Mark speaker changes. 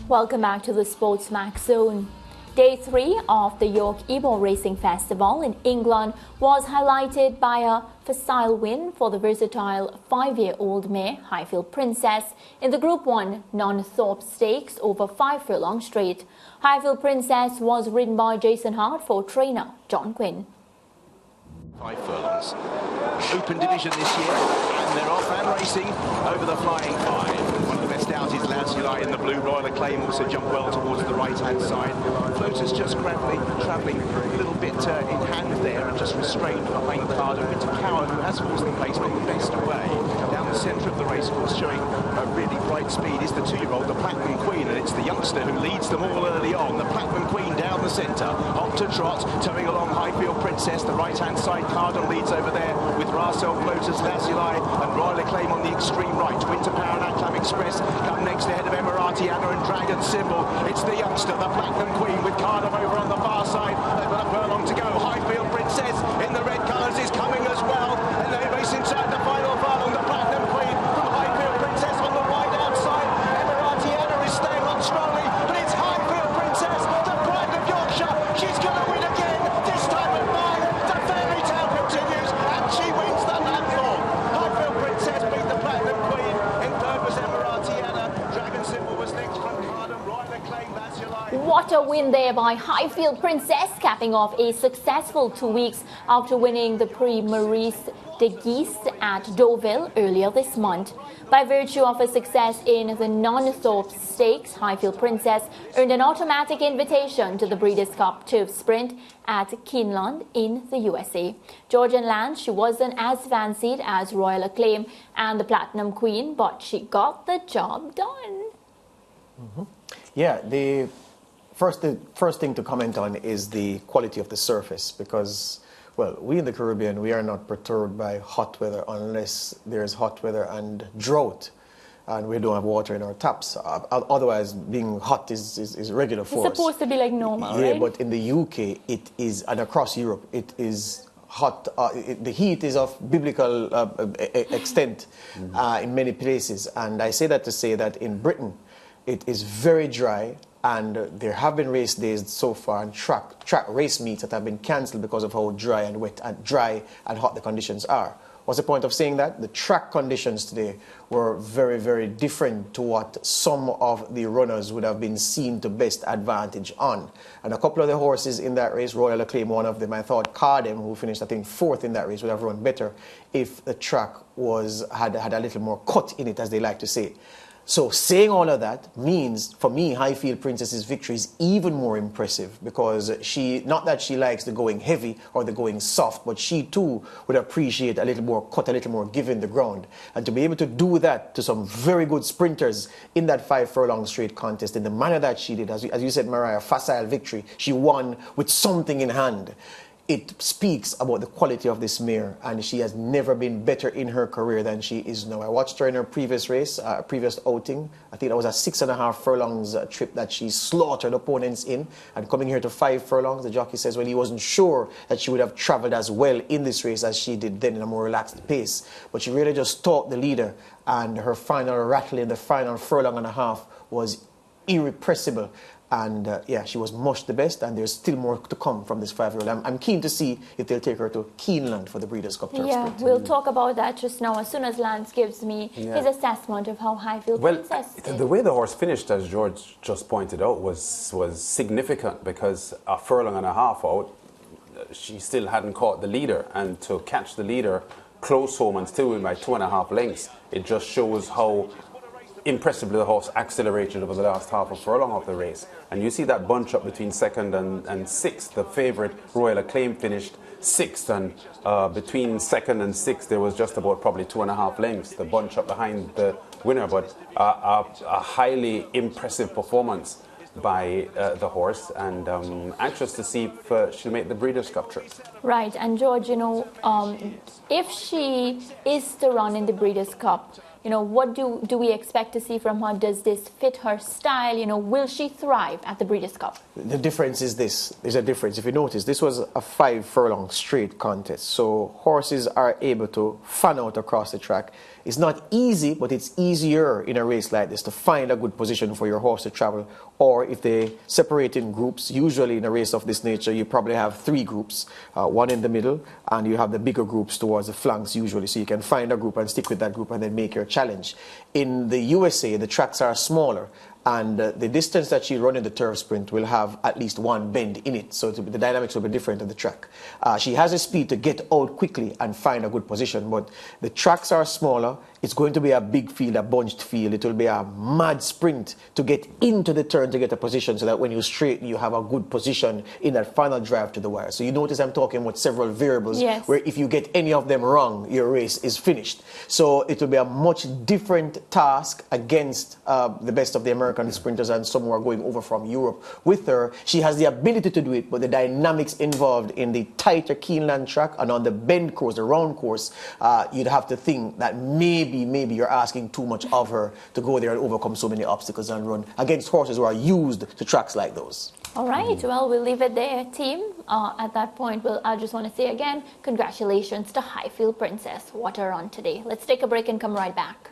Speaker 1: Welcome back to the SportsMax zone. Day 3 of the York Ebor Racing Festival in England was highlighted by a facile win for the versatile 5-year-old mare Highfield Princess in the Group 1 non-Thorpe Stakes over 5 furlong straight. Highfield Princess was ridden by Jason Hart for trainer John Quinn.
Speaker 2: 5 furlongs. Open division this year, and they're off and racing over the flying 5. One of the best out is Lazuli in the blue. Royal Acclaim also jumped well towards the right-hand side. Floater's just gradually travelling a little bit in hand there and just restrained behind Cardo. Winter Cowan, who has forced the pace, but the best away. Down the centre of the racecourse, showing a really bright speed, is the 2-year-old, the Platinum Queen, and it's the youngster who leads them all early on. The Platinum Queen down the centre, up to trot, towing along Highfield Princess. The right-hand side, Cardo leads over there with Racel, Floaters, Lazuli, and Royal Acclaim on the extreme right. Winter Power and Acclam Express come next ahead of Emirati Anna and Dragon Symbol. It's the youngster, the Platinum Queen, with Cardo over on the far side. They've got a furlong to go. Highfield Princess in the red colours is coming as well, and they race inside the final furlong. The Platinum Queen from Highfield Princess on the right outside. Emirati Anna is staying on strongly, but it's Highfield Princess, the pride of Yorkshire. She's going to win again, this time at 5. The fairy tale continues, and she wins the landfall. Highfield Princess beat the Platinum Queen. In third was Emirati Anna. Dragon Symbol was next from Carden. Royal Acclaim, Lazuli.
Speaker 1: What a win there by Highfield Princess, capping off a successful 2 weeks after winning the Prix Maurice de Guise at Deauville earlier this month. By virtue of her success in the non-Thorpe Stakes, Highfield Princess earned an automatic invitation to the Breeders' Cup Turf Sprint at Keeneland in the USA. Georgian Land, she wasn't as fancied as Royal Acclaim and the Platinum Queen, but she got the job done.
Speaker 3: Yeah, the first thing to comment on is the quality of the surface, because, well, we in the Caribbean, we are not perturbed by hot weather unless there's hot weather and drought, and we don't have water in our taps. Otherwise, being hot is regular for us.
Speaker 1: It's supposed to be like normal,
Speaker 3: yeah,
Speaker 1: right?
Speaker 3: but in the UK, it is, and across Europe, it is hot. The heat is of biblical extent in many places, and I say that to say that in Britain, it is very dry, and there have been race days so far and track race meets that have been cancelled because of how dry and wet and dry and hot the conditions are. What's the point of saying that? The track conditions today were very, very different to what some of the runners would have been seen to best advantage on. And a couple of the horses in that race, Royal Acclaim, one of them, I thought Cardem, who finished, I think, 4th in that race, would have run better if the track had a little more cut in it, as they like to say. So saying all of that means, for me, Highfield Princess's victory is even more impressive, because she, not that she likes the going heavy or the going soft, but she too would appreciate a little more cut, a little more give in the ground. And to be able to do that to some very good sprinters in that 5 furlong straight contest in the manner that she did, as you said, Mariah, facile victory, she won with something in hand. It speaks about the quality of this mare, and she has never been better in her career than she is now. I watched her in her previous race, previous outing. I think that was a 6.5 furlongs trip that she slaughtered opponents in. And coming here to 5 furlongs, the jockey says, well, he wasn't sure that she would have travelled as well in this race as she did then in a more relaxed pace. But she really just stalked the leader, and her final rattle in the final furlong and a half was irrepressible. And yeah, she was much the best, and there's still more to come from this 5-year-old. I'm keen to see if they'll take her to Keeneland for the Breeders' Cup Turf Sprint.
Speaker 1: We'll talk about that just now, as soon as Lance gives me his assessment of how Highfield Princess did.
Speaker 4: The way the horse finished, as George just pointed out, was significant, because a furlong and a half out, she still hadn't caught the leader, and to catch the leader close home and still win by 2.5 lengths, it just shows how impressively the horse accelerated over the last half a furlong of the race. And you see that bunch up between 2nd and 6th. The favourite, Royal Acclaim, finished 6th, and between 2nd and 6th there was just about probably 2.5 lengths, the bunch up behind the winner. But a highly impressive performance by the horse, and anxious to see if she'll make the Breeders' Cup trip.
Speaker 1: Right, and George, you know, if she is to run in the Breeders' Cup, what do we expect to see from her? Does this fit her style? Will she thrive at the Breeders' Cup?
Speaker 3: The difference is this. There's a difference. If you notice, this was a 5-furlong straight contest. So horses are able to fan out across the track. It's not easy, but it's easier in a race like this to find a good position for your horse to travel. Or if they separate in groups, usually in a race of this nature, you probably have 3 groups, one in the middle, and you have the bigger groups towards the flanks usually. So you can find a group and stick with that group and then make your challenge. In the USA, the tracks are smaller. And the distance that she run in the turf sprint will have at least one bend in it. So the dynamics will be different on the track. She has a speed to get out quickly and find a good position. But the tracks are smaller. It's going to be a big field, a bunched field. It will be a mad sprint to get into the turn to get a position so that when you straighten, you have a good position in that final drive to the wire. So you notice I'm talking about several variables where if you get any of them wrong, your race is finished. So it will be a much different task against the best of the American sprinters and some who are going over from Europe with her. She has the ability to do it, but the dynamics involved in the tighter Keeneland track and on the bend course, the round course, you'd have to think that maybe you're asking too much of her to go there and overcome so many obstacles and run against horses who are used to tracks like those.
Speaker 1: All right, well, we'll leave it there, team. At that point, I just want to say again, congratulations to Highfield Princess. What a run today. Let's take a break and come right back.